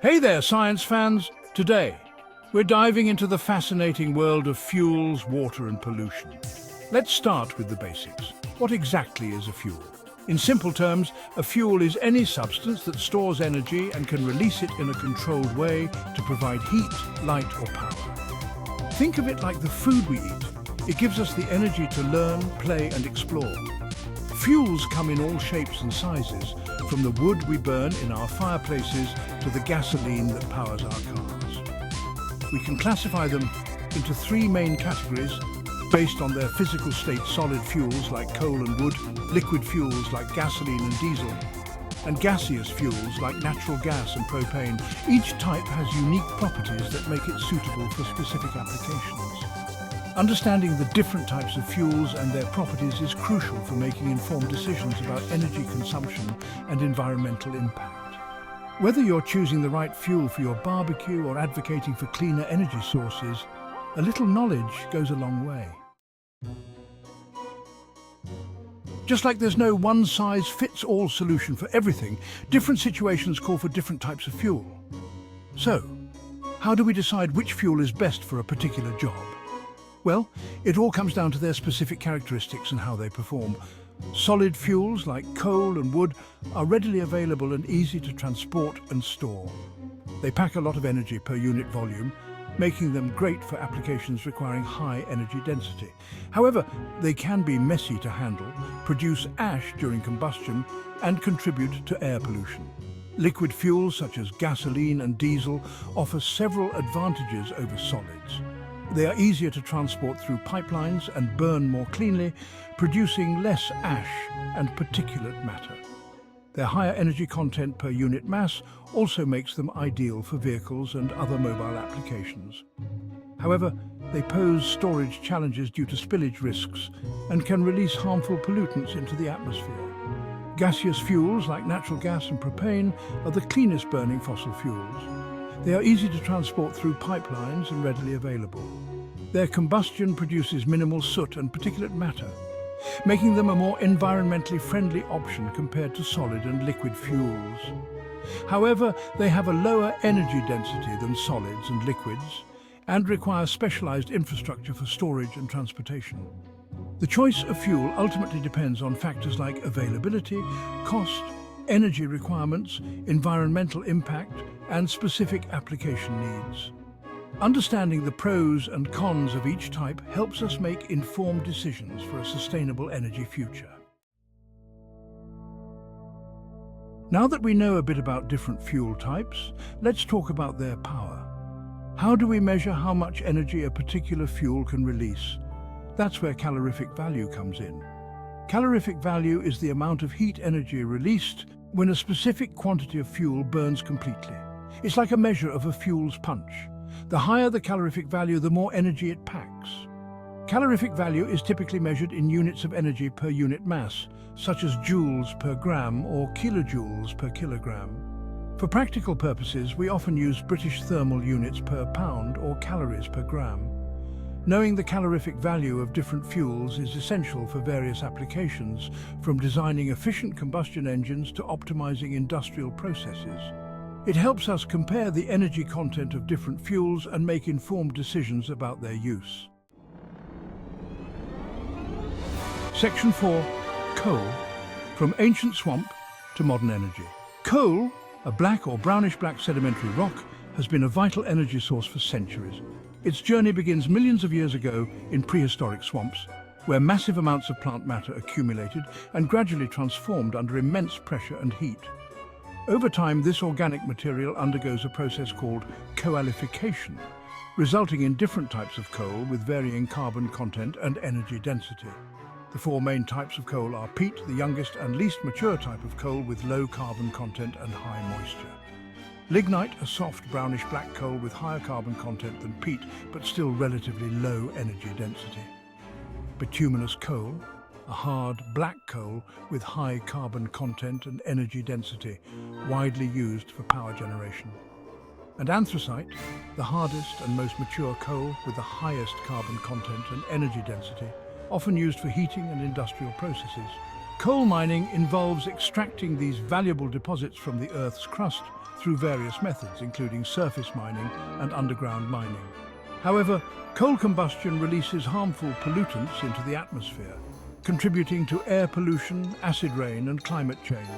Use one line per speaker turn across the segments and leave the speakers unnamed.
Hey there, science fans! Today, we're diving into the fascinating world of fuels, water and pollution. Let's start with the basics. What exactly is a fuel? In simple terms, a fuel is any substance that stores energy and can release it in a controlled way to provide heat, light or power. Think of it like the food we eat. It gives us the energy to learn, play and explore. Fuels come in all shapes and sizes, from the wood we burn in our fireplaces to the gasoline that powers our cars. We can classify them into three main categories based on their physical state: solid fuels like coal and wood, liquid fuels like gasoline and diesel, and gaseous fuels like natural gas and propane. Each type has unique properties that make it suitable for specific applications. Understanding the different types of fuels and their properties is crucial for making informed decisions about energy consumption and environmental impact. Whether you're choosing the right fuel for your barbecue or advocating for cleaner energy sources, a little knowledge goes a long way. Just like there's no one-size-fits-all solution for everything, different situations call for different types of fuel. So, how do we decide which fuel is best for a particular job? Well, it all comes down to their specific characteristics and how they perform. Solid fuels like coal and wood are readily available and easy to transport and store. They pack a lot of energy per unit volume, making them great for applications requiring high energy density. However, they can be messy to handle, produce ash during combustion, and contribute to air pollution. Liquid fuels such as gasoline and diesel offer several advantages over solids. They are easier to transport through pipelines and burn more cleanly, producing less ash and particulate matter. Their higher energy content per unit mass also makes them ideal for vehicles and other mobile applications. However, they pose storage challenges due to spillage risks and can release harmful pollutants into the atmosphere. Gaseous fuels like natural gas and propane are the cleanest burning fossil fuels. They are easy to transport through pipelines and readily available. Their combustion produces minimal soot and particulate matter, making them a more environmentally friendly option compared to solid and liquid fuels. However, they have a lower energy density than solids and liquids and require specialized infrastructure for storage and transportation. The choice of fuel ultimately depends on factors like availability, cost, energy requirements, environmental impact, and specific application needs. Understanding the pros and cons of each type helps us make informed decisions for a sustainable energy future. Now that we know a bit about different fuel types, let's talk about their power. How do we measure how much energy a particular fuel can release? That's where calorific value comes in. Calorific value is the amount of heat energy released when a specific quantity of fuel burns completely. It's like a measure of a fuel's punch. The higher the calorific value, the more energy it packs. Calorific value is typically measured in units of energy per unit mass, such as joules per gram or kilojoules per kilogram. For practical purposes, we often use British thermal units per pound or calories per gram. Knowing the calorific value of different fuels is essential for various applications, from designing efficient combustion engines to optimizing industrial processes. It helps us compare the energy content of different fuels and make informed decisions about their use. Section 4. Coal. From ancient swamp to modern energy. Coal, a black or brownish-black sedimentary rock, has been a vital energy source for centuries. Its journey begins millions of years ago in prehistoric swamps, where massive amounts of plant matter accumulated and gradually transformed under immense pressure and heat. Over time, this organic material undergoes a process called coalorification, resulting in different types of coal with varying carbon content and energy density. The four main types of coal are peat, the youngest and least mature type of coal with low carbon content and high moisture. Lignite, a soft brownish-black coal with higher carbon content than peat, but still relatively low energy density. Bituminous coal, a hard, black coal with high carbon content and energy density, widely used for power generation. And anthracite, the hardest and most mature coal with the highest carbon content and energy density, often used for heating and industrial processes. Coal mining involves extracting these valuable deposits from the Earth's crust through various methods, including surface mining and underground mining. However, coal combustion releases harmful pollutants into the atmosphere, contributing to air pollution, acid rain, and climate change.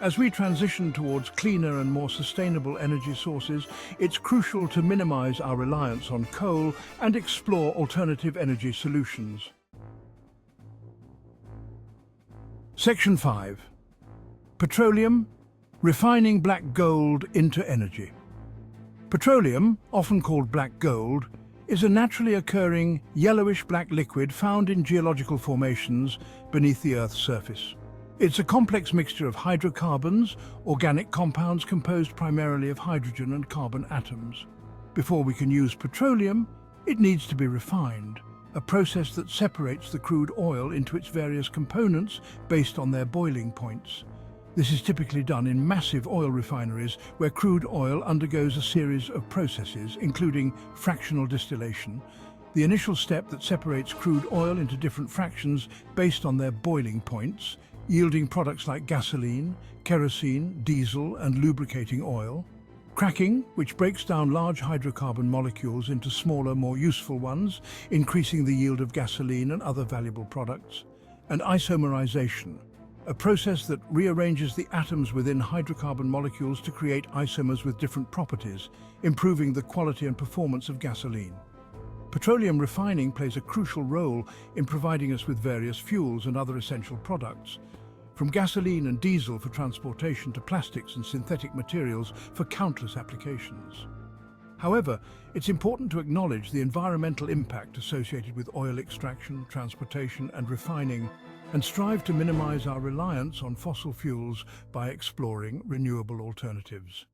As we transition towards cleaner and more sustainable energy sources, it's crucial to minimize our reliance on coal and explore alternative energy solutions. Section 5. Petroleum, refining black gold into energy. Petroleum, often called black gold, is a naturally occurring yellowish-black liquid found in geological formations beneath the Earth's surface. It's a complex mixture of hydrocarbons, organic compounds composed primarily of hydrogen and carbon atoms. Before we can use petroleum, it needs to be refined, a process that separates the crude oil into its various components based on their boiling points. This is typically done in massive oil refineries where crude oil undergoes a series of processes, including fractional distillation, the initial step that separates crude oil into different fractions based on their boiling points, yielding products like gasoline, kerosene, diesel, and lubricating oil. Cracking, which breaks down large hydrocarbon molecules into smaller, more useful ones, increasing the yield of gasoline and other valuable products. And isomerization, a process that rearranges the atoms within hydrocarbon molecules to create isomers with different properties, improving the quality and performance of gasoline. Petroleum refining plays a crucial role in providing us with various fuels and other essential products, from gasoline and diesel for transportation to plastics and synthetic materials for countless applications. However, it's important to acknowledge the environmental impact associated with oil extraction, transportation, and refining, and strive to minimize our reliance on fossil fuels by exploring renewable alternatives.